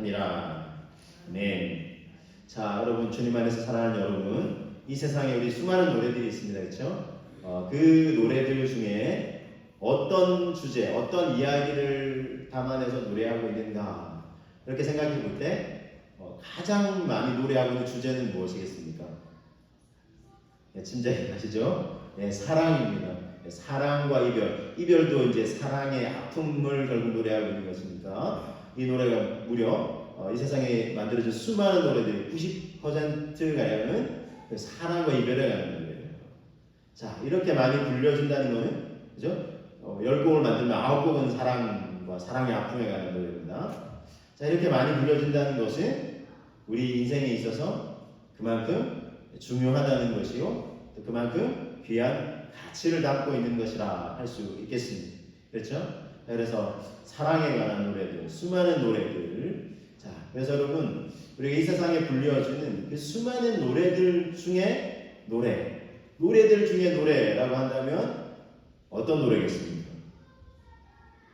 하니라. 아멘. 자, 여러분, 주님 안에서 사랑하는 여러분, 이 세상에 우리 수많은 노래들이 있습니다. 그렇죠? 그 노래들 중에 어떤 주제, 어떤 이야기를 담아내서 노래하고 있는가, 이렇게 생각해 볼 때 가장 많이 노래하고 있는 주제는 무엇이겠습니까? 짐작이 가시죠? 네, 사랑입니다. 네, 사랑과 이별도 이제 사랑의 아픔을 결국 노래하고 있는 것이니까 이 노래가 무려 이 세상에 만들어진 수많은 노래들이 90%가량은 사랑과 이별에 관한 노래예요. 자, 이렇게 많이 불려진다는 것은, 그죠? 10곡을 만들면 9곡은 사랑과 사랑의 아픔에 관한 노래입니다. 자, 이렇게 많이 불려진다는 것은 우리 인생에 있어서 그만큼 중요하다는 것이요, 또 그만큼 귀한 가치를 담고 있는 것이라 할 수 있겠습니다. 그렇죠? 그래서 사랑에 관한 노래들, 수많은 노래들. 자, 그래서 여러분, 우리가 이 세상에 불려지는 그 수많은 노래들 중에 노래들 중에 노래라고 한다면 어떤 노래겠습니까?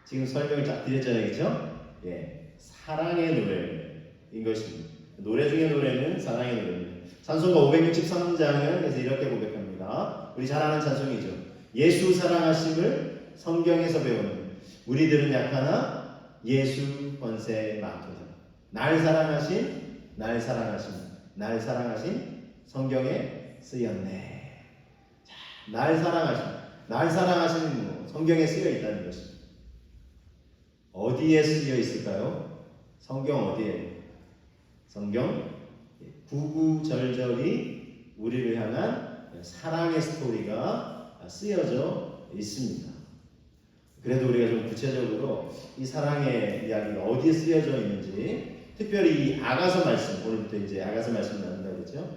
지금 설명을 쫙 드렸잖아요, 그렇죠? 예, 사랑의 노래인 것입니다. 노래 중에 노래는 사랑의 노래입니다. 찬송가 563장을 그래서 이렇게 고백합니다. 우리 잘 아는 찬송이죠. 예수 사랑하심을 성경에서 배우는 우리들은 약하나 예수 권세 많도다. 날 사랑하신 성경에 쓰였네. 자, 날 사랑하시는 성경에 쓰여 있다는 것입니다. 어디에 쓰여 있을까요? 성경 어디에? 성경 구구절절이 우리를 향한 사랑의 스토리가 쓰여져 있습니다. 그래도 우리가 좀 구체적으로 이 사랑의 이야기가 어디에 쓰여져 있는지, 특별히 이 아가서 말씀, 오늘부터 이제 아가서 말씀 나눈다고 했죠.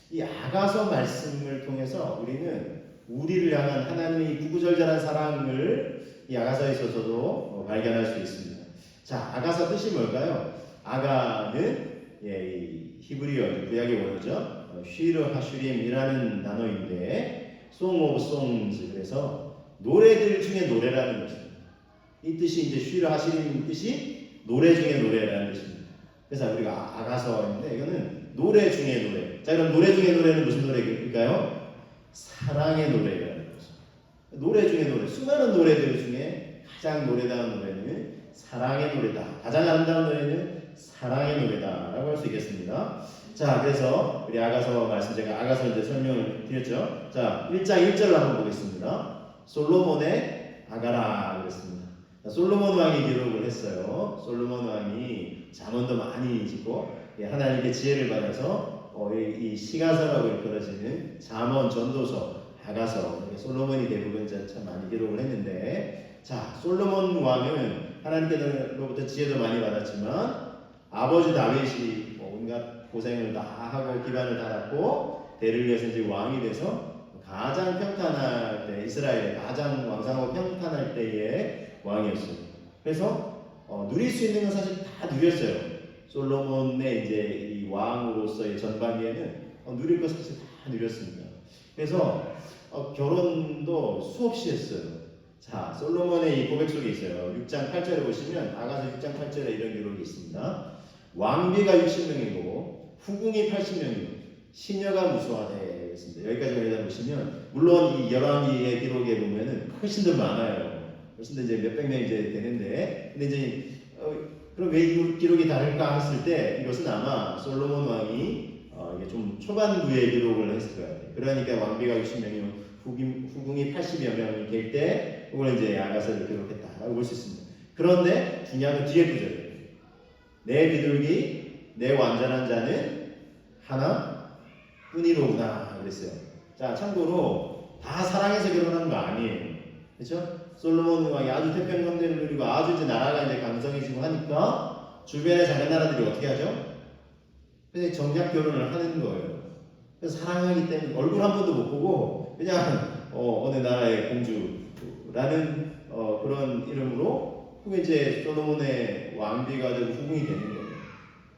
이 아가서 말씀을 통해서 우리는 우리를 향한 하나님의 구구절절한 사랑을 이 아가서에 있어서도 발견할 수 있습니다. 자, 아가서 뜻이 뭘까요? 아가는 이 히브리어 구약의 원어죠. 쉬르 하슈림이라는 단어인데 Song of Songs, 그래서 노래들 중에 노래라는 것입니다. 이 뜻이 이제 쉬르 하슈림 뜻이 노래 중에 노래라는 뜻입니다. 그래서 우리가 아가서인데 이거는 노래 중에 노래. 자, 그럼 노래 중에 노래는 무슨 노래일까요? 사랑의 노래라는 것입니다. 노래 중에 노래, 수많은 노래들 중에 가장 노래다운 노래는 사랑의 노래다. 가장 아름다운 노래는 사랑의 노래다라고 할 수 있겠습니다. 자, 그래서 우리 아가서 말씀, 제가 아가서 이제 설명을 드렸죠. 자, 1장 1절을 한번 보겠습니다. 솔로몬의 아가라 그랬습니다. 솔로몬 왕이 기록을 했어요. 솔로몬 왕이 잠언도 많이 짓고 하나님께 지혜를 받아서 이 시가서라고 일컬어지는 잠언, 전도서, 아가서, 솔로몬이 대부분 참 많이 기록을 했는데, 자, 솔로몬 왕은 하나님께로부터 지혜도 많이 받았지만 아버지 다윗이 온갖 고생을 다 하고 기반을 달았고 대를 이어서 이제 왕이 돼서 가장 평탄할 때, 이스라엘의 가장 왕성하고 평탄할 때의 왕이었어요. 그래서 누릴 수 있는 건 사실 다 누렸어요. 솔로몬의 이제 이 왕으로서의 전반기에는 누릴 것 사실 다 누렸습니다. 그래서 결혼도 수없이 했어요. 자, 솔로몬의 이 고백 속에 있어요. 6장 8절에 보시면 아가서 6장 8절에 이런 기록이 있습니다. 왕비가 60명이고 후궁이 80명이고 시녀가 무수하되 있습니다. 여기까지 보시면 물론 이 열왕기의 기록에 보면은 훨씬 더 많아요. 훨씬 더 이제 몇백 명 이제 되는데, 근데 이제 그럼 왜 이 기록이 다를까 했을 때 이것은 아마 솔로몬 왕이 이게 좀 초반부에 기록을 했을 거예요. 그러니까 왕비가 60명이고 후궁이 80여 명이 될 때 그걸 이제 아가서를 기록했다라고 볼 수 있습니다. 그런데 중요한 건 뒤에 구절이에요. 내 비둘기, 내 완전한 자는 하나뿐이로구나 그랬어요. 자, 참고로 다 사랑해서 결혼한 거 아니에요. 그렇죠? 솔로몬 왕이 아주 태평성대를 누리고 아주 이제 나라가 이제 강성해지고 하니까 주변의 작은 나라들이 어떻게 하죠? 그래서 정략 결혼을 하는 거예요. 그래서 사랑하기 때문에 얼굴 한 번도 못 보고 그냥 어느 나라의 공주라는 그런 이름으로 그게 이제 솔로몬의 왕비가 되고 후궁이 되는 거예요.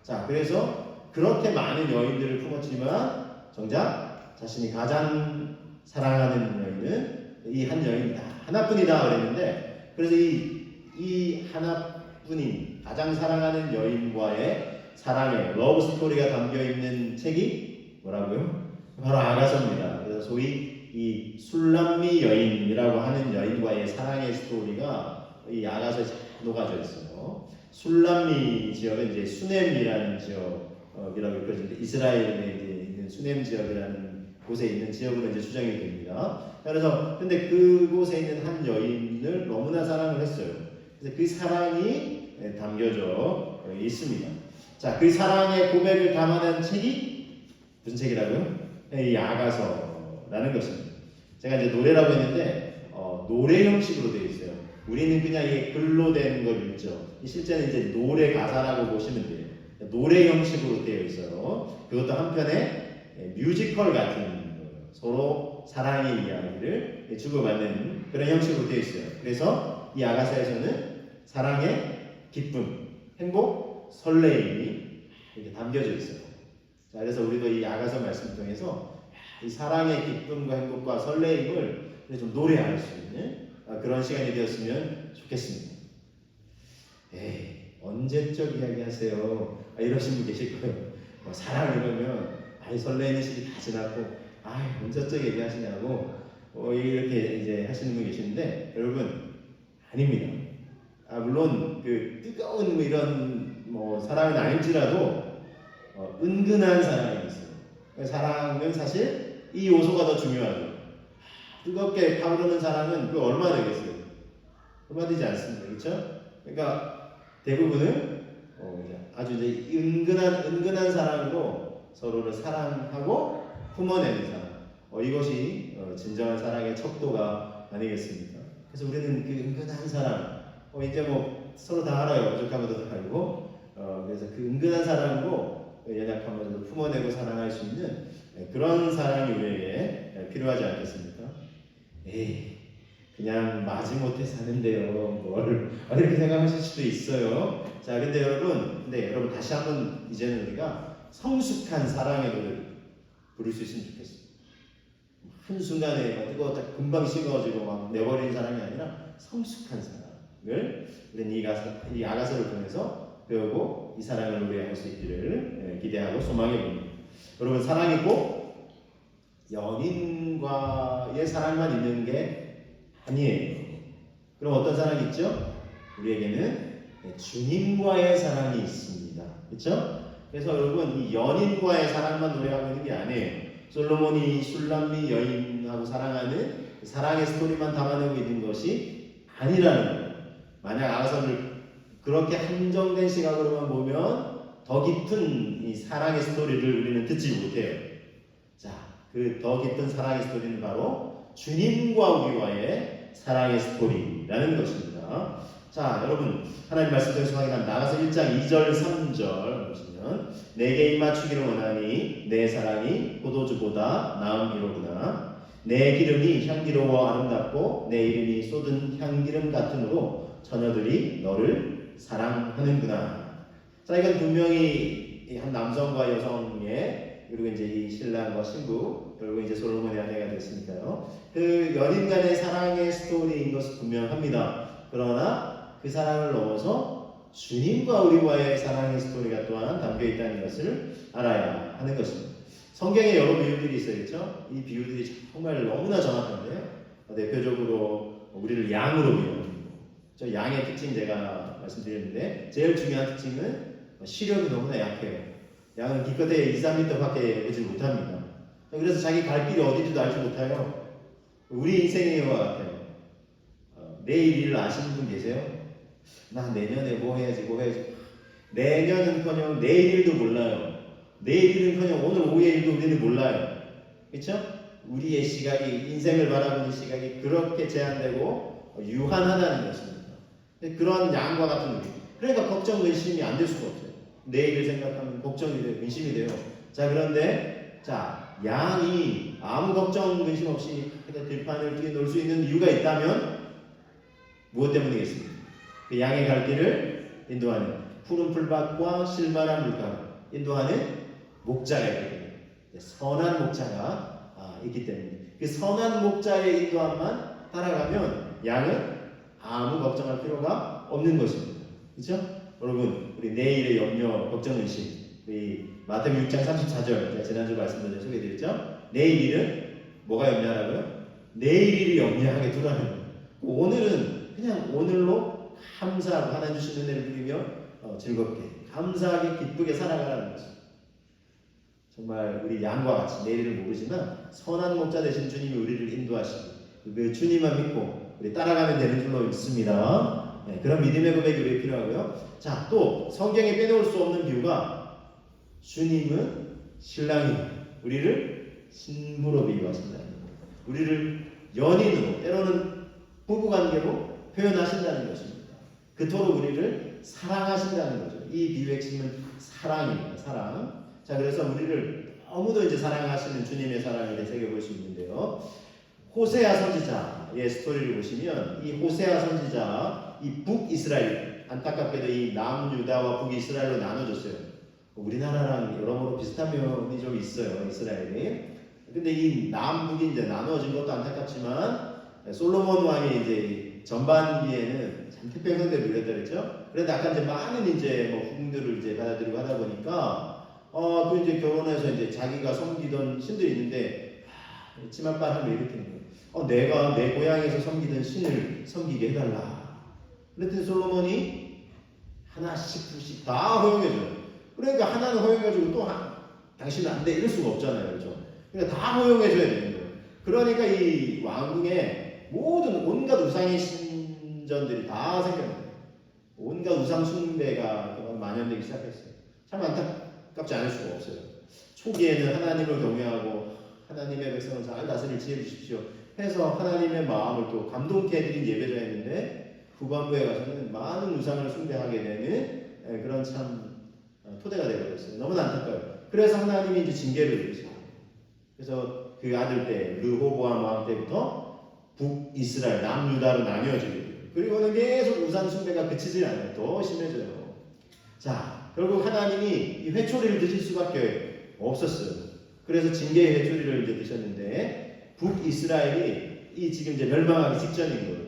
자, 그래서 그렇게 많은 여인들을 품었지만 정작 자신이 가장 사랑하는 여인은 이 한 여인이다. 하나뿐이다 그랬는데, 그래서 이 하나 사랑꾼인 가장 사랑하는 여인과의 사랑의 러브 스토리가 담겨 있는 책이 뭐라고요? 바로 아가서입니다. 그래서 소위 이 술람미 여인이라고 하는 여인과의 사랑의 스토리가 이 아가서에 잘 녹아져 있어요. 술람미 지역은 이제 수넴이라는 지역이라고 읽혀지는데 이스라엘에 이제 있는 수넴 지역이라는 곳에 있는 지역으로 이제 추정이 됩니다. 그래서 근데 그곳에 있는 한 여인을 너무나 사랑을 했어요. 그래서 그 사랑이 담겨져 있습니다. 자, 그 사랑의 고백을 담아낸 책이 무슨 책이라고요? 이 아가서라는 것입니다. 제가 이제 노래라고 했는데 노래 형식으로 되어 있어요. 우리는 그냥 이 글로 된 걸 읽죠. 실제는 이제 노래 가사라고 보시면 돼요. 노래 형식으로 되어 있어요. 그것도 한편의 뮤지컬 같은 서로 사랑의 이야기를 주고받는 그런 형식으로 되어 있어요. 그래서 이 아가서에서는 사랑의 기쁨, 행복, 설레임이 이렇게 담겨져 있어요. 자, 그래서 우리도 이 아가서 말씀을 통해서 이 사랑의 기쁨과 행복과 설레임을 좀 노래할 수 있는 그런 시간이 되었으면 좋겠습니다. 에이, 언제적 이야기 하세요? 이러신 분 계실 거예요. 사랑 이러면 설레는 시기 다 지났고 언제적 얘기 하시냐고 이렇게 이제 하시는 분 계시는데 여러분 아닙니다. 물론 그 뜨거운 이런 사랑은 아닐지라도 은근한 사랑이 있어요. 사랑은 사실 이 요소가 더 중요하죠. 뜨겁게 타오르는 사랑은 그 얼마 되겠어요? 얼마 되지 않습니다. 그렇죠? 그러니까 대부분은 아주 이제 은근한 사랑으로 서로를 사랑하고 품어내는 사랑. 이것이 진정한 사랑의 척도가 아니겠습니까? 그래서 우리는 그 은근한 사랑, 이제 서로 다 알아요. 부족함도 다 알고, 그래서 그 은근한 사랑으로 연약함을 품어내고 사랑할 수 있는 그런 사랑이 우리에게 필요하지 않겠습니까? 에이, 그냥 마지못해 사는데요. 뭘 이렇게 생각하실 수도 있어요. 자, 근데 여러분 다시 한번 이제는 우리가 성숙한 사랑의 노래를 부를 수 있으면 좋겠어요. 한순간에 뜨거웠다 금방 식어지고 막 내버린 사랑이 아니라 성숙한 사랑을 우리는 이 아가서를 통해서 배우고 이 사랑을 노래할 수 있기를 기대하고 소망해 봅니다. 여러분, 사랑이 꼭 연인과의 사랑만 있는 게 아니에요. 그럼 어떤 사랑이 있죠? 우리에게는 주님과의 사랑이 있습니다. 그렇죠? 그래서 여러분, 이 연인과의 사랑만 노래하고 있는 게 아니에요. 솔로몬이 술람미 여인하고 사랑하는 사랑의 스토리만 담아내고 있는 것이 아니라는 거예요. 만약 아가서를 그렇게 한정된 시각으로만 보면 더 깊은 이 사랑의 스토리를 우리는 듣지 못해요. 자, 그 더 깊은 사랑의 스토리는 바로 주님과 우리와의 사랑의 스토리라는 것입니다. 자, 여러분, 하나님 말씀 통해서 확인한 나가서 1장 2절 3절 보시면 내게 입맞추기를 원하니 내 사랑이 포도주보다 나음이로구나. 내 기름이 향기로워 아름답고 내 이름이 쏟은 향기름 같으므로 처녀들이 너를 사랑하는구나. 자, 이건 분명히 한 남성과 여성의 그리고 이제 이 신랑과 신부 결국 이제 솔로몬의 아내가 됐으니까요. 그 연인 간의 사랑의 스토리인 것은 분명합니다. 그러나 그 사랑을 넘어서 주님과 우리와의 사랑의 스토리가 또한 담겨 있다는 것을 알아야 하는 것입니다. 성경에 여러 비유들이 있어요. 그렇죠? 이 비유들이 정말 너무나 정확한데요. 대표적으로 우리를 양으로 비유합니다. 저 양의 특징 제가 말씀드렸는데 제일 중요한 특징은 시력이 너무나 약해요. 양은 기껏해 2, 3m밖에 오지 못합니다. 그래서 자기 갈 길이 어디지도 알지 못해요. 우리 인생의 이와 같아요. 내일 일을 아시는 분 계세요? 나 내년에 뭐 해야지. 내년은커녕 내일 일도 몰라요. 내일 일은커녕 오늘 오후의 일도 우리는 몰라요. 그렇죠? 우리의 시각이, 인생을 바라보는 시각이 그렇게 제한되고 유한하다는 것입니다. 그런 양과 같은 우리. 그러니까 걱정, 근심이 안 될 수가 없어요. 내일을 생각하면 걱정이 돼요. 근심이 돼요. 자, 그런데 양이 아무 걱정, 근심 없이 들판을 뛰어놀 수 있는 이유가 있다면 무엇 때문이겠습니까? 그 양의 갈 길을 인도하는 푸른 풀밭과 실만한 물가로 인도하는 목자가 있기 때문에, 선한 목자가 있기 때문에 그 선한 목자의 인도함만 따라가면 양은 아무 걱정할 필요가 없는 것입니다. 그렇죠? 여러분 우리 내일의 염려, 걱정, 의심 우리 마태복음 6장 34절 지난주 말씀드린 소개드렸죠? 내일 일은 뭐가 염려하라고요? 내일 일이 염려하게 두라는 거예요. 오늘은 그냥 오늘로 감사하고 하나님 주신 은혜를 누리며 즐겁게 감사하게 기쁘게 살아가라는 거죠. 정말 우리 양과 같이 내일을 모르지만 선한 목자 되신 주님이 우리를 인도하시고 그 주님만 믿고 우리 따라가면 되는 줄로 믿습니다. 네, 그런 믿음의 고백이 우리에게 필요하고요. 자, 또 성경에 빼놓을 수 없는 비유가 주님은 신랑이 우리를 신부로 비유하신다는 거예요. 우리를 연인으로 때로는 부부관계로 표현하신다는 것입니다. 그토록 우리를 사랑하신다는 거죠. 이 비유의 핵심은 사랑입니다. 사랑. 자, 그래서 우리를 너무도 이제 사랑하시는 주님의 사랑을 되새겨 볼 수 있는데요. 호세아 선지자의 스토리를 보시면 이 호세아 선지자, 이 북이스라엘, 안타깝게도 이 남유다와 북이스라엘로 나눠졌어요. 우리나라랑 여러모로 비슷한 면이 좀 있어요, 이스라엘이. 근데 이 남북이 이제 나눠진 것도 안타깝지만 솔로몬 왕이 이제 전반기에는 참 태평성대를 누렸다 그랬죠. 그런데 아까 이제 많은 이제 뭐 후궁들을 이제 받아들이고 하다 보니까 또 이제 결혼해서 이제 자기가 섬기던 신들이 있는데 치맛발 하면 이렇게 하는 거예요. 내가 내 고향에서 섬기던 신을 섬기게 해달라. 그랬더니 솔로몬이 하나씩 둘씩 다 허용해줘요. 그러니까 하나는 허용해주고 또 당신은 안 돼 이럴 수가 없잖아요, 그렇죠? 그러니까 다 허용해줘야 되는 거예요. 그러니까 이 왕궁에 모든 온갖 우상의 신전들이 다 생겨나요. 온갖 우상 숭배가 만연되기 시작했어요. 참 안타깝지 않을 수가 없어요. 초기에는 하나님을 경외하고 하나님의 백성을 잘 다스릴 지혜 주십시오 해서 하나님의 마음을 또 감동케 해드린 예배자였는데 후반부에 가서는 많은 우상을 숭배하게 되는 그런 참 토대가 되어버렸어요. 너무나 안타까워요. 그래서 하나님이 이제 징계를 내리세요. 그래서 그 아들 때 르호보암 왕 때부터 북이스라엘 남유다로 나뉘어지고 그리고는 계속 우상 숭배가 그치질 않아요. 더 심해져요. 자, 결국 하나님이 이 회초리를 드실 수밖에 없었어요. 그래서 징계의 회초리를 이제 드셨는데 북이스라엘이 이 지금 이제 멸망하기 직전인 거예요.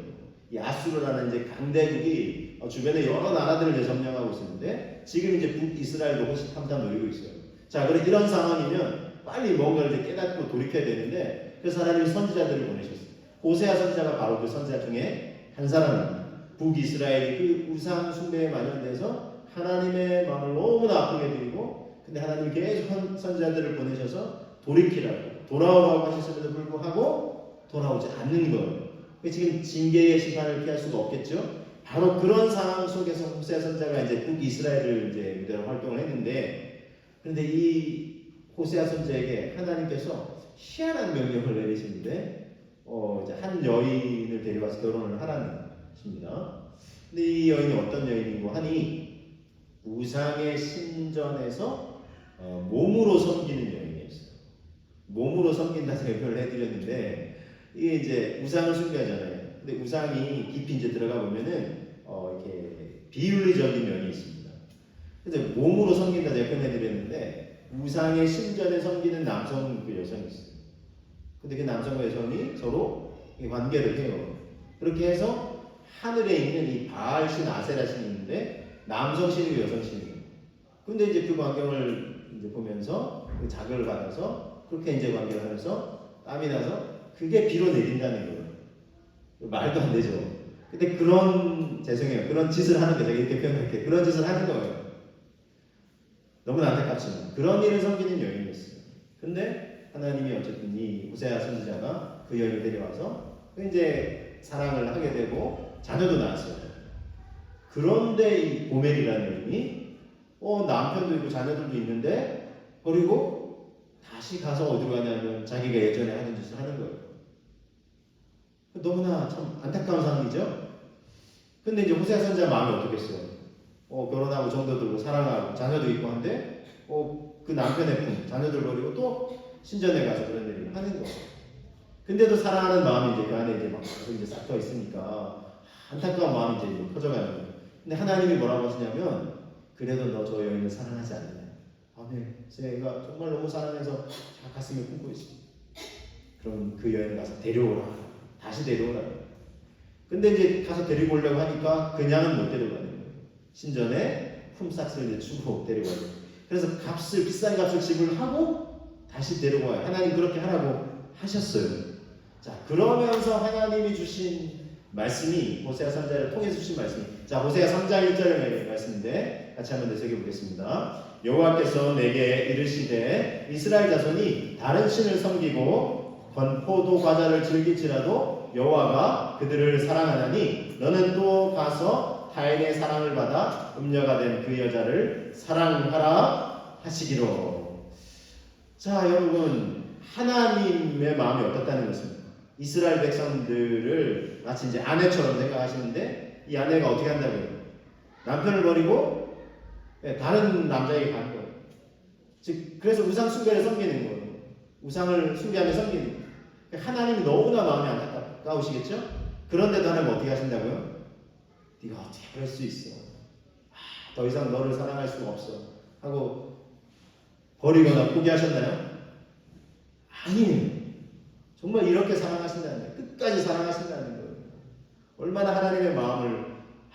이 아수르라는 이제 강대국이 주변에 여러 나라들을 이제 점령하고 있었는데 지금 이제 북이스라엘도 훨씬 탐탐 노리고 있어요. 자, 그래 이런 상황이면 빨리 뭔가를 이제 깨닫고 돌이켜야 되는데 그래서 하나님이 선지자들을 보내셨어요. 호세아 선지자가 바로 그 선지자 중에 한 사람입니다. 북이스라엘이 그 우상 숭배에 만연돼서 하나님의 마음을 너무나 아프게 드리고 근데 하나님이 계속 선지자들을 보내셔서 돌이키라고 돌아오라고 하셨음에도 불구하고 돌아오지 않는 거예요. 지금 징계의 시간을 피할 수가 없겠죠. 바로 그런 상황 속에서 호세아 선지자가 이제 북이스라엘을 이제 무대로 활동을 했는데 그런데 이 호세아 선지자에게 하나님께서 희한한 명령을 내리시는데 이제 한 여인을 데려와서 결혼을 하라는 것입니다. 근데 이 여인이 어떤 여인이고 하니 우상의 신전에서 몸으로 섬기는 여인이었어요. 몸으로 섬긴다는 표현을 해드렸는데 이게 이제 우상을 숭배하잖아요. 근데 우상이 깊이 이제 들어가 보면은 이렇게 비윤리적인 면이 있습니다. 그래서 몸으로 섬긴다 제가 표현해드렸는데 우상의 신전에 섬기는 남성 그 여성이 있어요. 근데 그 남성과 여성이 서로 관계를 해요. 그렇게 해서 하늘에 있는 이 바알 신 아세라 신이 있는데 남성 신이고 여성 신이고. 근데 이제 그 광경을 이제 보면서 그 자극을 받아서 그렇게 이제 관계를 하면서 땀이 나서 그게 비로 내린다는 거예요. 말도 안 되죠. 근데 죄송해요. 그런 짓을 하는 거예요. 이렇게 표현할게요. 그런 짓을 하는 거예요. 너무나 안타깝지만 그런 일을 섬기는 여인이었어요. 근데 하나님이 어쨌든 이 호세아 선지자가 그 여인을 데려와서 이제 사랑을 하게 되고 자녀도 낳았어요. 그런데 이 고멜이라는 여인이 남편도 있고 자녀들도 있는데 그리고 다시 가서 어디로 가냐면 자기가 예전에 하는 짓을 하는 거예요. 너무나 참 안타까운 상황이죠. 근데 이제 호세아 선지자 마음이 어떻겠어요? 결혼하고 정도 들고 사랑하고 자녀도 있고 한데 그 남편의 품 자녀들 버리고 또 신전에 가서 그런 일을 하는 거예요. 근데도 사랑하는 마음이 이제 그 안에 이제 막 이제 싹터 있으니까 안타까운 마음이 이제 퍼져가는 거예요. 근데 하나님이 뭐라고 하시냐면 그래도 너 저 여인을 사랑하지 않느냐. 네. 제가 정말 너무 사랑해서 가슴에 품고 있습니다. 그럼 그 여인을 가서 데려오라. 다시 데려오라. 근데 이제 가서 데리고 오려고 하니까 그냥은 못 데려가는 거예요. 신전에 품삯을 이제 주고 데리고 와요. 그래서 비싼 값을 지불하고 다시 데리고 와요. 하나님 그렇게 하라고 하셨어요. 자, 그러면서 하나님이 주신 말씀이 호세아 3장을 통해서 주신 말씀이, 자, 호세아 3장 1절의 말씀인데 같이 한번 되새겨 보겠습니다. 여호와께서 내게 이르시되 이스라엘 자손이 다른 신을 섬기고 건포도 과자를 즐길지라도 여호와가 그들을 사랑하나니 너는 또 가서 타인의 사랑을 받아 음녀가 된 그 여자를 사랑하라 하시기로. 자, 여러분, 하나님의 마음이 어떻다는 것입니다. 이스라엘 백성들을 마치 이제 아내처럼 생각하시는데 이 아내가 어떻게 한다고요? 남편을 버리고 다른 남자에게 가는 거예요. 즉, 그래서 우상 숭배를 섬기는 거예요. 우상을 숭배하며 섬기는 거예요. 하나님이 너무나 마음이 안타까우시겠죠? 그런데도 하나님 어떻게 하신다고요? 네가 어떻게 그럴 수 있어? 더 이상 너를 사랑할 수가 없어 하고 버리거나 포기하셨나요? 아니에요. 정말 이렇게 사랑하신다는 거예요. 끝까지 사랑하신다는 거예요. 얼마나 하나님의 마음을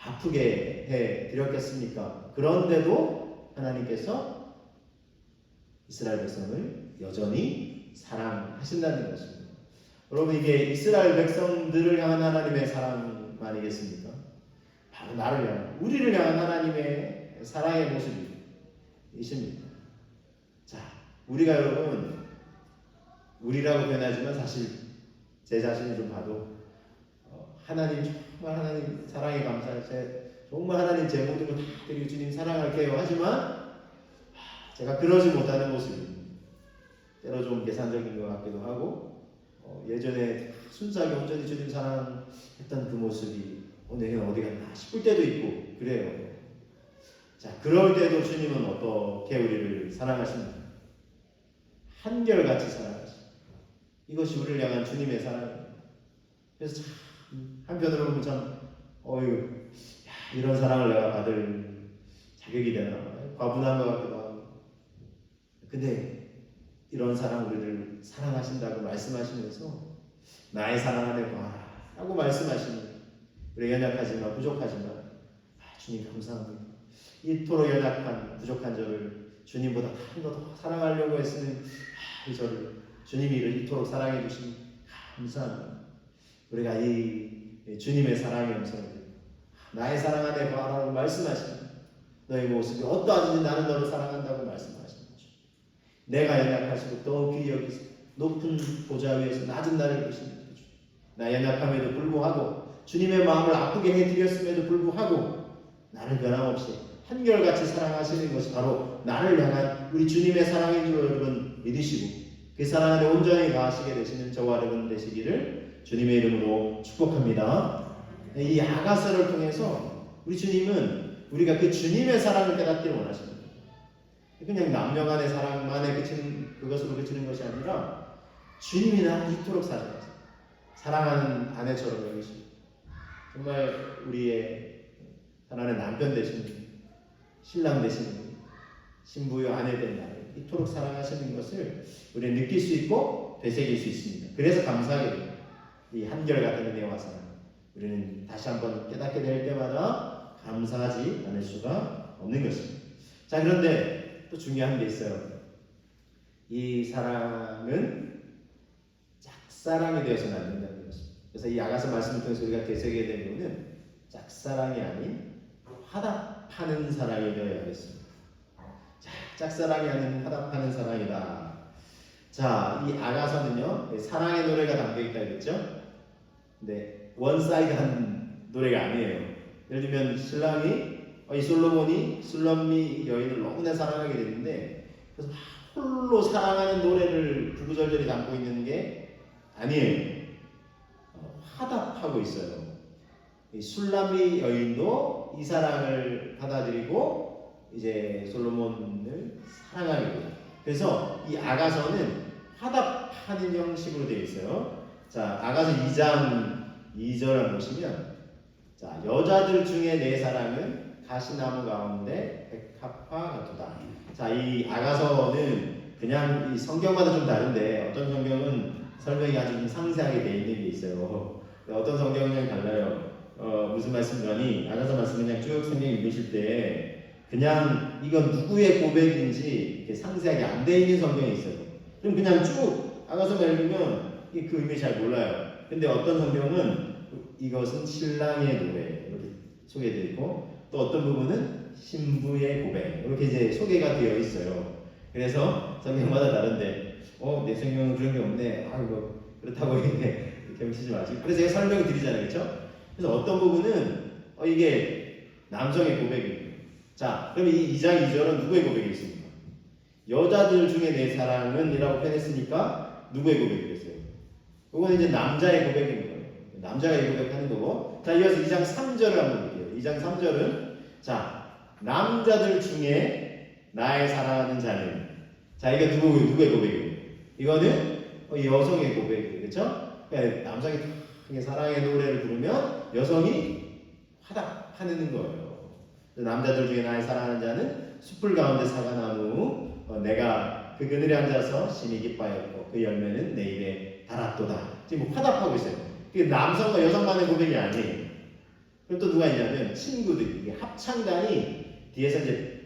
아프게 해드렸겠습니까? 그런데도 하나님께서 이스라엘 백성을 여전히 사랑하신다는 것입니다. 여러분, 이게 이스라엘 백성들을 향한 하나님의 사랑 아니겠습니까? 바로 나를 향한, 우리를 향한 하나님의 사랑의 모습이십니다. 자, 우리가 여러분, 우리라고 변하지만 사실 제 자신을 좀 봐도 하나님, 정말 하나님 사랑에 감사해요. 정말 하나님 제 모든 것 드리고 주님 사랑할게요 하지만 제가 그러지 못하는 모습입니다. 때로 좀 계산적인 것 같기도 하고 예전에 순수하게 온전히 주님 사랑했던 그 모습이 내가 어디 갔나 싶을 때도 있고 그래요. 자, 그럴 때도 주님은 어떻게 우리를 사랑하십니까? 한결같이 사랑하십니다. 이것이 우리를 향한 주님의 사랑입니다. 그래서 참 한편으로 보면 참 이런 사랑을 내가 받을 자격이 되나 과분한 것 같기도 하고, 근데 이런 사랑 우리를 사랑하신다고 말씀하시면서 나의 사랑 안에 거하라 라고 말씀하시는, 우리 연약하지만 부족하지만 주님 감사합니다. 이토록 연약한 부족한 저를 주님보다 한 더 더 사랑하려고 애쓰는 이 저를 주님이 이토록 사랑해 주시니 감사합니다. 우리가 이 주님의 사랑의 음성을 나의 사랑 안에 거하라고 말씀하시는 너의 모습이 어떠하든지 나는 너를 사랑한다고 말씀하시는 거죠. 내가 연약하시고 더 귀히 여기서 높은 보좌 위에서 낮은 나를 보시는 거죠. 나 연약함에도 불구하고 주님의 마음을 아프게 해드렸음에도 불구하고 나를 변함없이 한결같이 사랑하시는 것이 바로 나를 향한 우리 주님의 사랑인 줄 여러분 믿으시고 그 사랑 안에 온전히 가시게 되시는 저와 여러분 되시기를 주님의 이름으로 축복합니다. 이 아가서를 통해서 우리 주님은 우리가 그 주님의 사랑을 깨닫기를 원하십니다. 그냥 남녀 간의 사랑만에 그것으로 그치는 것이 아니라 주님이 나를 이토록 사랑하는 아내처럼 여기시고 정말 우리의 하나님의 남편 되시는 신랑 되시는 신부요 아내 된 나를 이토록 사랑하시는 것을 우리는 느낄 수 있고 되새길 수 있습니다. 그래서 감사하게 됩니다. 이 한결같은 은혜와 사랑 우리는 다시 한번 깨닫게 될 때마다 감사하지 않을 수가 없는 것입니다. 자, 그런데 또 중요한 게 있어요. 이 사랑은 짝사랑이 되어서는 안 된다는 것입니다. 그래서 이 아가서 말씀을 통해서 우리가 되새기게 된 이유는 짝사랑이 아닌 화답하는 사랑이 되어야겠습니다. 짝사랑이 아닌 화답하는 사랑이다. 자, 이 아가서는요 사랑의 노래가 담겨있다 했죠. 근데 원사이드한 노래가 아니에요. 예를 들면 신랑이 이 솔로몬이 술람미 여인을 너무나 사랑하게 됐는데 그래서 홀로 사랑하는 노래를 구구절절히 담고 있는 게 아니에요. 화답하고 있어요. 이 술람미 여인도 이 사랑을 받아들이고 이제 솔로몬을 사랑하게 돼요. 그래서 이 아가서는 화답하는 형식으로 되어 있어요. 자, 아가서 2장 2절을 보시면 자, 여자들 중에 내 사랑은 가시나무 가운데 백합화 같도다. 자, 이 아가서는 그냥 이 성경마다 좀 다른데 어떤 성경은 설명이 아주 좀 상세하게 되어 있는 게 있어요. 어떤 성경은 달라요. 무슨 말씀이라니 아가서 말씀 그냥 쭉 성경 읽으실 때 그냥 이건 누구의 고백인지 이렇게 상세하게 안 돼 있는 성경이 있어요. 그럼 그냥 쭉 아가서만 읽으면 그 의미 잘 몰라요. 근데 어떤 성경은 이것은 신랑의 노래 이렇게 소개되어 있고 또 어떤 부분은 신부의 고백 이렇게 이제 소개가 되어 있어요. 그래서 성경마다 다른데 내 성경은 그런 게 없네. 아이고 그렇다고 이렇게 훔치지 마시고. 그래서 제가 설명을 드리잖아요, 그렇죠? 그래서 어떤 부분은 이게 남성의 고백이에요. 자, 그럼 이 2장 2절은 누구의 고백이겠습니까? 여자들 중에 내 사랑은 이라고 표현했으니까 누구의 고백이겠어요? 그건 이제 남자의 고백인 거예요. 남자가 이 고백하는 거고. 자, 이어서 2장 3절을 한번 볼게요. 2장 3절은 자, 남자들 중에 나의 사랑하는 자는 자, 이게 누구의 고백이에요? 이거는 여성의 고백이에요. 그렇죠? 그러니까 남성이 사랑의 노래를 부르면 여성이 화답하는 거예요. 남자들 중에 나의 사랑하는 자는 숲을 가운데 사과나무 내가 그 그늘에 앉아서 심히 기뻐하였고 그 열매는 내 입에 달았도다. 지금 화답하고 있어요. 그게 남성과 여성만의 고백이 아니에요. 그럼 또 누가 있냐면 친구들, 이게 합창단이 뒤에서 이제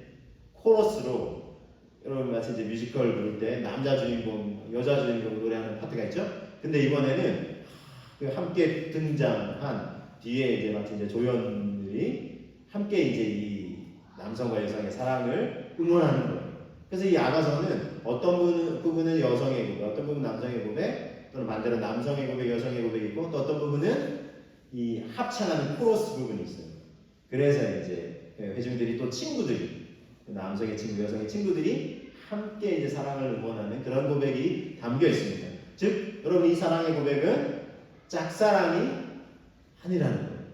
코러스로 여러분 마치 이제 뮤지컬 부를 때 남자 주인공, 여자 주인공 노래하는 파트가 있죠. 근데 이번에는 그 함께 등장한 뒤에 이제 마치 이제 조연들이 함께 이제 이 남성과 여성의 사랑을 응원하는 거예요. 그래서 이 아가서는 어떤 부분은 여성의 고백, 어떤 부분은 남성의 고백, 또는 반대로 남성의 고백, 여성의 고백이 있고 또 어떤 부분은 이 합창하는 코러스 부분이 있어요. 그래서 이제 회중들이 또 친구들이 남성의 친구, 여성의 친구들이 함께 이제 사랑을 응원하는 그런 고백이 담겨 있습니다. 즉, 여러분 이 사랑의 고백은 짝사랑이 아니라는 거예요.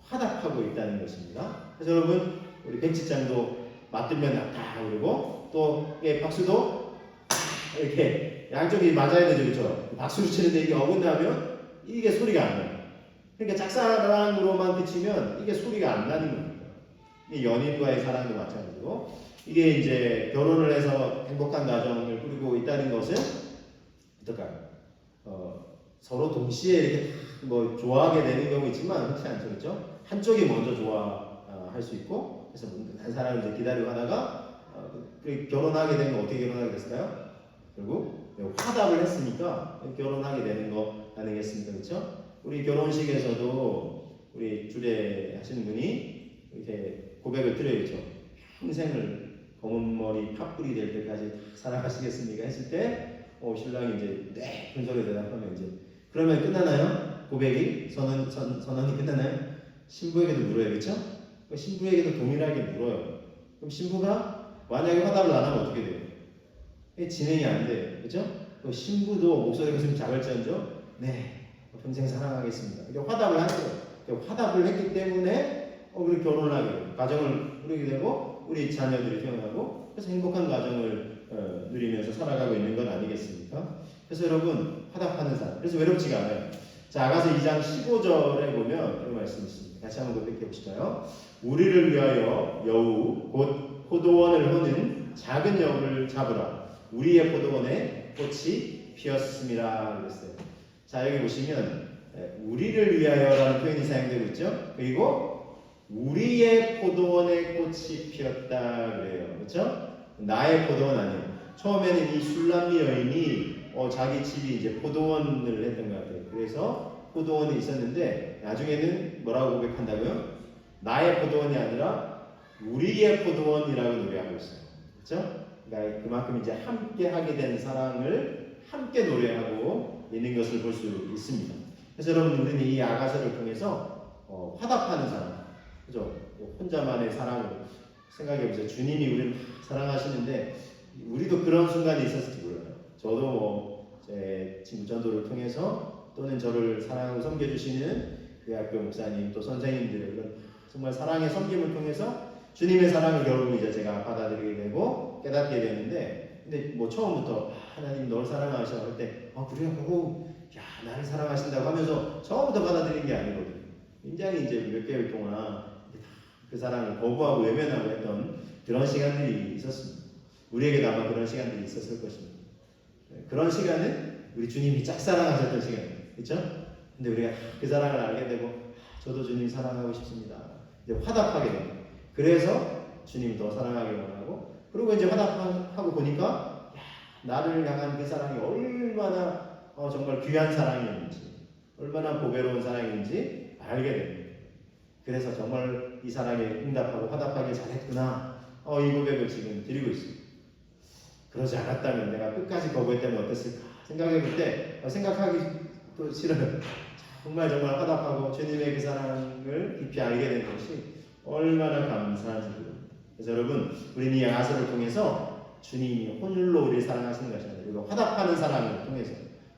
화답하고 있다는 것입니다. 그래서 여러분 우리 백지장도 맞들면 다 그러고 또 박수도 이렇게 양쪽이 맞아야 되죠, 그렇죠? 박수를 치는데 이게 어긋나면 이게 소리가 안 나요. 그러니까 짝사랑으로만 그치면 이게 소리가 안 나는 겁니다. 이게 연인과의 사랑도 마찬가지고 이게 이제 결혼을 해서 행복한 가정을 꾸리고 있다는 것은 어떨까요? 서로 동시에 이렇게 뭐 좋아하게 되는 경우 있지만 그렇지 않죠, 그렇죠? 한쪽이 먼저 좋아할 수 있고 그래서 한 사람을 이제 기다리고 하다가 결혼하게 되면 어떻게 결혼하게 됐을까요? 결국 화답을 했으니까 결혼하게 되는 거 아니겠습니까, 그렇죠? 우리 결혼식에서도 우리 주례 하시는 분이 이렇게 고백을 드려요, 그렇죠? 평생을 검은 머리 팥불이 될 때까지 살아가시겠습니까? 했을 때 신랑이 이제 네 분석에 대답하면 이제 그러면 끝나나요? 고백이 선언이 끝나나요? 신부에게도 물어요, 그렇죠? 신부에게도 동일하게 물어요. 그럼 신부가 만약에 화답을 안 하면 어떻게 돼요? 진행이 안 돼요, 그렇죠? 신부도 목소리가 좀 작을지언정 네 평생 사랑하겠습니다. 그러니까 화답을 하죠. 화답을 했기 때문에 우리 결혼을 하게 되고 가정을 꾸리게 되고 우리 자녀들이 태어나고 그래서 행복한 가정을 누리면서 살아가고 있는 건 아니겠습니까? 그래서 여러분 화답하는 사람 그래서 외롭지가 않아요. 자, 아가서 2장 15절에 보면 이런 말씀이 있습니다. 같이 한번 고백해 보실까요? 우리를 위하여 여우 곧 포도원을 허는 작은 여우를 잡으라. 우리의 포도원에 꽃이 피었음이라 그랬어요. 자, 여기 보시면 우리를 위하여라는 표현이 사용되고 있죠. 그리고 우리의 포도원에 꽃이 피었다 그래요. 그렇죠? 나의 포도원 아니에요. 처음에는 이 술람미 여인이 자기 집이 이제 포도원을 했던 것 같아요. 그래서 포도원이 있었는데 나중에는 뭐라고 고백한다고요? 나의 포도원이 아니라 우리의 포도원이라고 노래하고 있어요. 그렇죠? 그러니까 그만큼 이제 함께 하게 된 사랑을 함께 노래하고 있는 것을 볼 수 있습니다. 그래서 여러분 우리는 이 아가서를 통해서 화답하는 사랑, 그죠? 혼자만의 사랑을 생각해 보세요. 주님이 우리를 사랑하시는데 우리도 그런 순간이 있었을지 몰라요. 저도 제 친구 전도를 통해서 또는 저를 사랑하고 섬겨주시는 그 학교 목사님 또 선생님들을 정말 사랑의 섬김을 통해서 주님의 사랑을 결국 이제 제가 받아들이게 되고 깨닫게 되는데 근데 뭐 처음부터 하나님 널 사랑하셔 할 때 그래요? 야 나를 사랑하신다고 하면서 처음부터 받아들인 게 아니거든요. 굉장히 이제 몇 개월 동안 그 사랑을 거부하고 외면하고 했던 그런 시간들이 있었습니다. 우리에게도 아마 그런 시간들이 있었을 것입니다. 그런 시간은 우리 주님이 짝사랑하셨던 시간이에요. 그렇죠? 근데 우리가 그 사랑을 알게 되고 저도 주님 사랑하고 싶습니다. 이제 화답하게 됩니다. 그래서 주님 더 사랑하길 원하고, 그리고 이제 화답하고 보니까 나를 향한 그 사랑이 얼마나 정말 귀한 사랑이었는지, 얼마나 보배로운 사랑인지 알게 됩니다. 그래서 정말 이 사랑에 응답하고 화답하길 잘했구나. 이 고백을 지금 드리고 있습니다. 그러지 않았다면, 내가 끝까지 거부했다면 어땠을까 생각해 볼 때 생각하기도 싫어요. 정말 화답하고 주님의 그 사랑을 깊이 알게 된 것이 얼마나 감사한지. 그래서 여러분, 우리는 이 야가서를 통해서 주님이 혼율로 우리를 사랑하시는 것이 아니라, 그리고 화답하는 사랑을 통해서,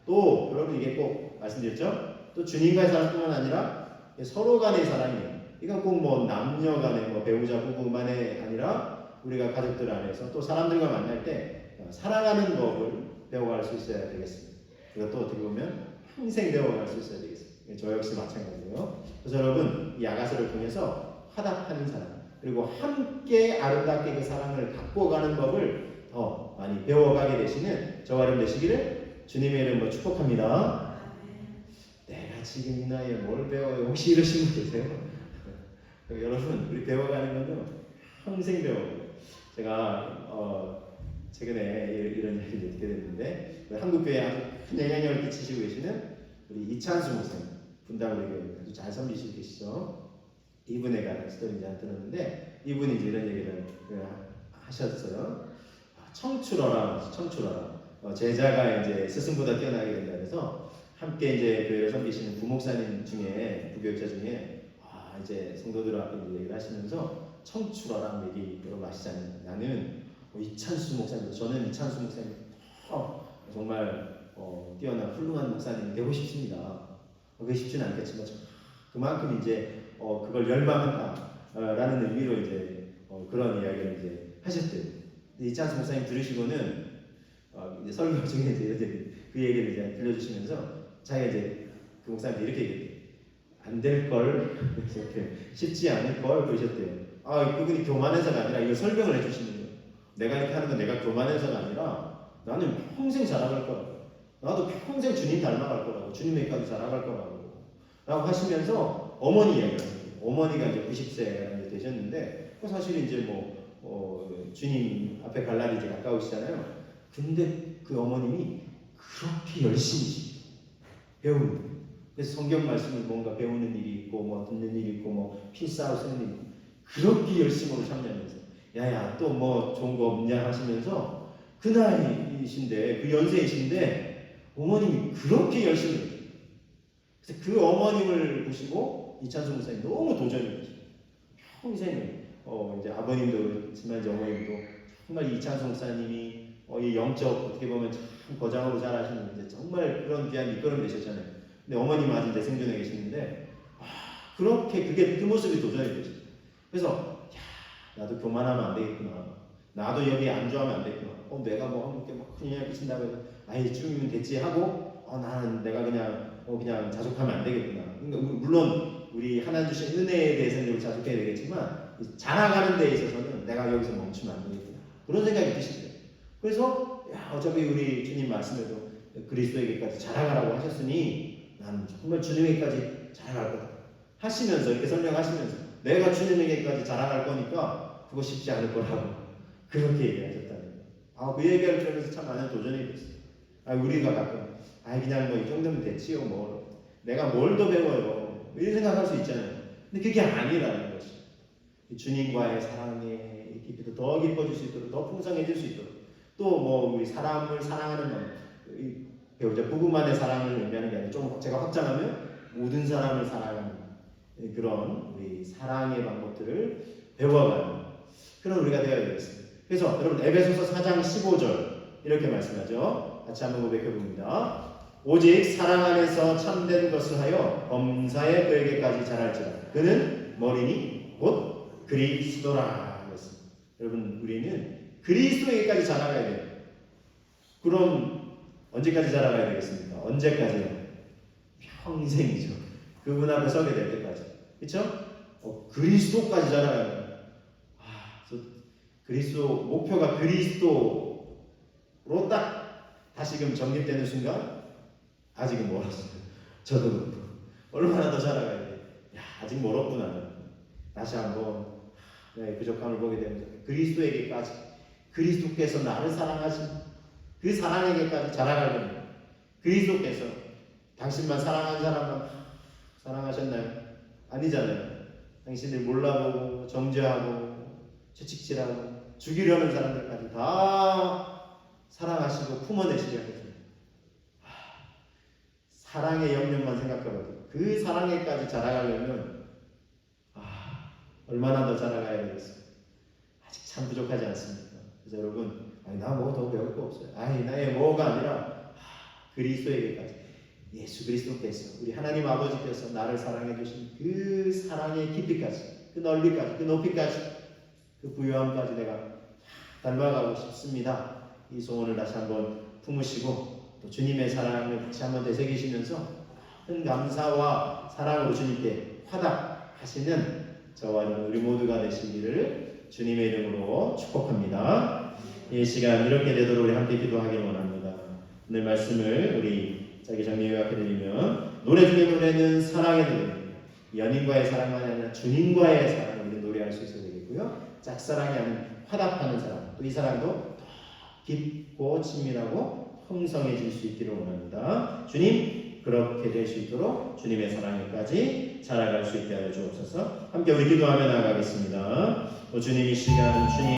또 여러분 이게 꼭 말씀드렸죠? 또 주님과의 사랑뿐만 아니라 서로 간의 사랑이에요. 이건 꼭 뭐 남녀 간의 배우자 부부만이 아니라 우리가 가족들 안에서 또 사람들과 만날 때 사랑하는 법을 배워갈 수 있어야 되겠습니다. 이것도 어떻게 보면 평생 배워갈 수 있어야 되겠습니다. 저 역시 마찬가지고요. 그래서 여러분, 이 야가서를 통해서 화답하는 사랑, 그리고 함께 아름답게 그 사랑을 갖고 가는 법을 더 많이 배워가게 되시는 저와 여러분 되시기를 주님의 이름으로 축복합니다. 내가 지금 이 나이에 뭘 배워요? 혹시 이러신 분 계세요? 여러분, 우리 배워가는 건요, 평생 배워요. 제가 최근에 이런 얘기를 듣게 됐는데, 한국교회에 아주 큰 영향력을 끼치시고 계시는 우리 이찬수 목사님, 분당 우리 교회 아주 잘 섬기시고 계시죠. 이분에 관한 스토리인지 안 들었는데, 이분이 이제 이런 얘기를 하셨어요. 청출어라. 제자가 이제 스승보다 뛰어나게 된다 그래서 함께 이제 교회를 섬기시는 부목사님 중에, 부교육자 중에 이제 성도들 앞에 얘기를 하시면서 청출어라 얘기 여러분 아시잖아요. 나는 이찬수 목사님, 저는 이찬수 목사님 정말 뛰어난 훌륭한 목사님이 되고 싶습니다. 그게 쉽지는 않겠지만 그만큼 이제 그걸 열망한다라는 의미로 이제 그런 이야기를 이제 하셨대요. 이찬수 목사님 들으시고는 이제 설교 중에 이제 그 얘기를 이제 들려주시면서 자기가 이제 그 목사님한테 이렇게 얘기했대요. 안 될 걸, 이렇게 쉽지 않을 걸 그러셨대요. 그분이 교만해서가 아니라 이걸 설명을 해주시는 거예요. 내가 이렇게 하는 건 내가 교만해서가 아니라 나는 평생 자라갈 거라고. 나도 평생 주님 닮아갈 거라고. 주님에게까지 자라갈 거라고. 라고 하시면서 어머니 이야기를 하세요. 어머니가 이제 90세가 되셨는데, 사실 이제 주님 앞에 갈 날이 이제 가까우시잖아요. 근데 그 어머님이 그렇게 열심히 배우는 거예요. 그래서 성경 말씀을 뭔가 배우는 일이 있고, 듣는 일이 있고, 필사하고 쓰는 일이 있고, 그렇게 열심으로 참여하면서, 야야, 또 좋은 거 없냐 하시면서, 그 나이이신데, 그 연세이신데, 어머님이 그렇게 열심히 해요. 그래서 그 어머님을 보시고, 이찬수 목사님 너무 도전이 되죠. 평생, 이제 아버님도 그렇지만, 이제 어머님도, 정말 이찬수 목사님이, 이 영적, 어떻게 보면 참 거장으로 자라시는데, 정말 그런 귀한 밑거름 되셨잖아요. 근데 어머님은 아직 내 생존에 계시는데, 그렇게 그 모습이 도전이 되죠. 그래서 나도 교만하면 안 되겠구나. 나도 여기에 안주하면 안 되겠구나. 내가 한국에 큰 영향을 끼친다고 해서 지금이면 됐지 하고 나는 내가 그냥 자족하면 안 되겠구나. 그러니까 물론 우리 하나님 주신 은혜에 대해서는 자족해야 되겠지만, 자라가는 데 있어서는 내가 여기서 멈추면 안 되겠구나. 그런 생각이 드시죠. 그래서 어차피 우리 주님 말씀에도 그리스도에게까지 자라가라고 하셨으니 나는 정말 주님에게까지 자라갈 거다 하시면서, 이렇게 설명하시면서 내가 주님에게까지 자라갈 거니까 그거 쉽지 않을 거라고 그렇게 얘기하셨다는 거예요. 그 얘기를 들으면서 참 많은 도전이 됐어요. 우리가 가끔 그냥 이 정도면 됐지요, 내가 뭘 더 배워요, 이런 생각할 수 있잖아요. 근데 그게 아니라는 것이, 주님과의 사랑의 깊이도 더 깊어질 수 있도록, 더 풍성해질 수 있도록, 또 우리 사람을 사랑하는 배우자 부부만의 사랑을 의미하는 게 아니라 좀 제가 확장하면 모든 사람을 사랑하는 그런 우리 사랑의 방법들을 배워가는 그런 우리가 되어야 되겠습니다. 그래서 여러분, 에베소서 4장 15절 이렇게 말씀하죠. 같이 한번 고백해 봅니다. 오직 사랑 안에서 참된 것을 하여 범사에 그에게까지 자랄지라. 그는 머리니 곧 그리스도라. 그랬습니다. 여러분, 우리는 그리스도에게까지 자라가야 돼요. 그럼 언제까지 자라가야 되겠습니까? 언제까지요? 평생이죠. 그분 앞에 서게 될 때까지. 그렇죠? 그리스도까지 자라가야 돼요. 그리스도, 목표가 그리스도로 딱 다시금 정립되는 순간 아직은 멀었어요. 저도 얼마나 더 자라가야 돼요. 아직 멀었구나. 다시 한번 부족함을 보게 되면서 그리스도에게까지, 그리스도께서 나를 사랑하신 그 사랑에게까지 자라가려면, 그리스도께서 당신만 사랑한 사람만 사랑하셨나요? 아니잖아요. 당신을 몰라보고 정죄하고 채찍질하고 죽이려는 사람들까지 다 사랑하시고 품어내시려 하셨어요. 사랑의 영역만 생각해봐도 그 사랑에까지 자라가려면 얼마나 더 자라가야 되겠어요? 아직 참 부족하지 않습니까? 그래서 여러분, 나 뭐 더 배울 거 없어요. 나의 뭐가 아니라 그리스도에게까지, 예수 그리스도께서, 우리 하나님 아버지께서 나를 사랑해 주신 그 사랑의 깊이까지, 그 넓이까지, 그 높이까지, 그 부유함까지 내가 닮아가고 싶습니다. 이 소원을 다시 한번 품으시고 또 주님의 사랑을 다시 한번 되새기시면서 큰 감사와 사랑으로 주님께 화답하시는 저와 우리 모두가 되시기를 주님의 이름으로 축복합니다. 이 시간 이렇게 되도록 우리 함께 기도하길 원합니다. 오늘 말씀을 우리 짧게 정리 요약해드리면, 노래 중에 노래는 사랑의 노래입니다. 연인과의 사랑만이 아니라 주님과의 사랑을 우리 노래할 수 있어야 되겠고요. 짝사랑이 아닌 화답하는 사랑, 또 이 사랑도 더 깊고 친밀하고 풍성해질 수 있기를 원합니다. 주님, 그렇게 될 수 있도록 주님의 사랑에까지 자라갈 수 있게 하여 주옵소서. 함께 우리 기도하며 나아가겠습니다. 주님, 이 시간 주님